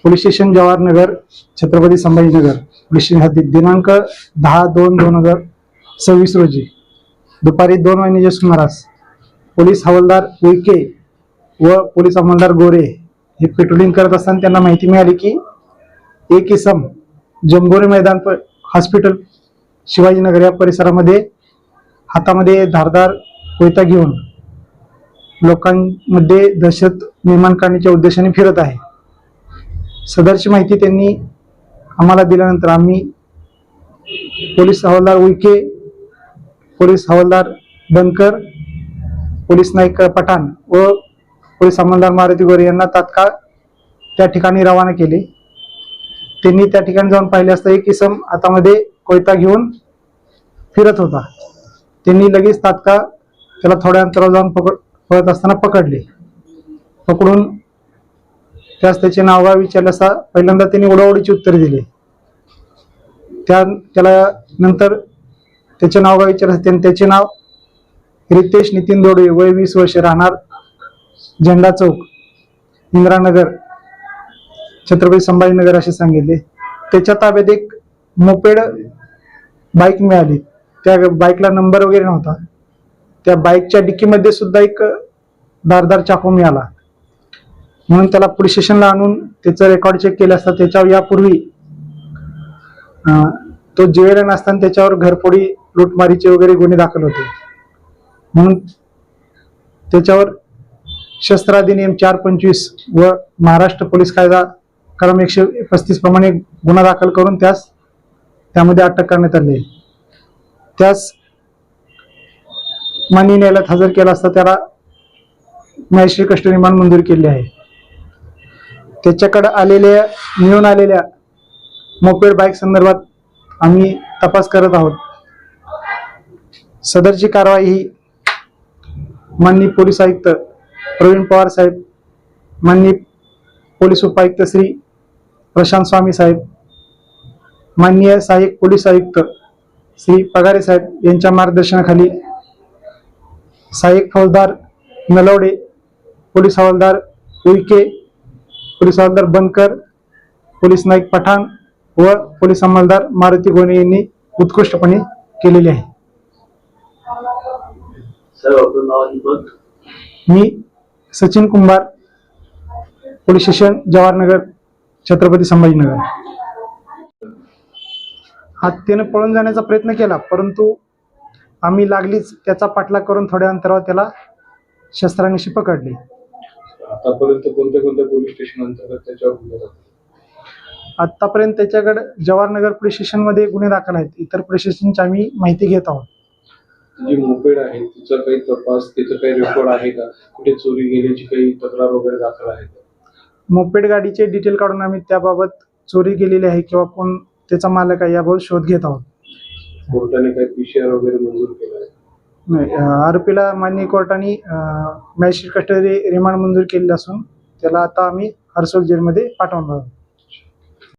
Police station Jawahar Nagar Chhatrapati Sambhajinagar police station हद्दीत दिनांक 10/2/2026 रोजी दुपारी 2 वाजण्याच्या सुमारास पोलीस हवालदार उईके व पोलीस अंमलदार गोरे हे पेट्रोलिंग करत असताना त्यांना माहिती मिळाली की एक इसम जंबोरे मैदान हॉस्पिटल शिवाजीनगर या परिसरामध्ये हातामध्ये धारदार कोयता घेऊन लोकांमध्ये दहशत निर्माण करण्याच्या उद्देशाने फिरत आहे. सदरची माहिती त्यांनी आम्हाला दिल्यानंतर आम्ही पोलीस हवालदार उईके, पोलीस हवालदार बनकर, पोलीस नाईक पठाण व पोलीस अंमलदार मारुती गोरे यांना तात्काळ त्या ठिकाणी रवाना केले. त्यांनी त्या ठिकाणी जाऊन पाहिले असता एक इसम हातामध्ये कोयता घेऊन फिरत होता. त्यांनी लगेच तात्काळ त्याला थोड्या अंतरावर जाऊन पळत असताना पकडले. पकडून त्याचे नावगाव विचारले असता पहिल्यांदा त्यांनी ओढाओढीची उत्तर दिली. त्याला नंतर त्याचे नावगाव विचारले. त्याचे नाव रितेश नितीन दोडे, वय 20 वर्ष, राहणार झेंडा चौक, इंदिरानगर, छत्रपती संभाजीनगर असे सांगितले. त्याच्या ताब्यात एक मोपेड बाईक मिळाली. त्या बाईकला नंबर वगैरे नव्हता. त्या बाईकच्या डिक्कीमध्ये सुद्धा एक धारदार चाकू मिळाला. म्हणून त्याला पोलीस स्टेशनला आणून त्याचं रेकॉर्ड चेक केलं असता त्याच्यावर यापूर्वी तो जेवेला नसताना त्याच्यावर घरफोडी, लूटमारीचे वगैरे गुन्हे दाखल होते. म्हणून त्याच्यावर शस्त्र अधिनियम 425 व महाराष्ट्र पोलीस कायदा कलम 135 प्रमाणे गुन्हा दाखल करून त्यामध्ये अटक करण्यात आली. त्यास माननीय न्यायालयात हजर केला असता त्याला मॅजिस्ट्रेट कस्टडी रिमांड मंजूर केली आहे. त्याच्याकडे मिळून आलेल्या मोपेड बाईक संदर्भात आम्ही तपास करत आहोत. सदरची कारवाई ही माननीय पोलीस आयुक्त प्रवीण पवार साहेब, माननीय पोलीस उपायुक्त श्री प्रशांत स्वामी साहेब, माननीय सहाय्यक पोलीस आयुक्त श्री पगारे साहेब यांच्या मार्गदर्शनाखाली सहाय्यक फौजदार नलवडे, पोलीस हवालदार उईके, पोलीस हवालदार बनकर, पोलीस नाईक पठाण व पोलीस अंमलदार मारुती गोरे यांनी उत्कृष्टपणे केलेले आहे. मी सचिन कुंभार, पोलीस स्टेशन जवाहरनगर, छत्रपती संभाजीनगर. त्याने पळून जाण्याचा प्रयत्न केला, परंतु आम्ही लागलीच त्याचा पाठलाग करून थोड्या अंतरावर त्याला शस्त्रांनिशी पकडले. आतापर्यंत कोणत्या कोणत्या पोलीस स्टेशन अंतर्गत त्याच्यावर गुन्हे दाखल? आतापर्यंत त्याच्याकडे जवाहरनगर पोलीस स्टेशन मध्ये गुन्हे दाखल आहेत. इतर पोलीस स्टेशनची आम्ही माहिती घेत आहोत. जी मोपेड आहे तिचा काही तपास, त्याचं काही रेकॉर्ड आहे का? कुठे चोरी गेल्याची काही तक्रार वगैरे दाखल आहे का? मोपेड गाडीचे डिटेल काढून आम्ही त्याबाबत चोरी गेलेली आहे किंवा कोण त्याचा मालक आहे याबाबत शोध घेत आहोत. कोर्टाने काही PCR वगैरे मंजूर केला आहे? नाही, आरोपीला माननीय कोर्टाने मॅजिस्ट्रेट कस्टडी रिमांड मंजूर केलेला असून त्याला आता आम्ही हर्सोल जेलमध्ये पाठवणार आहोत.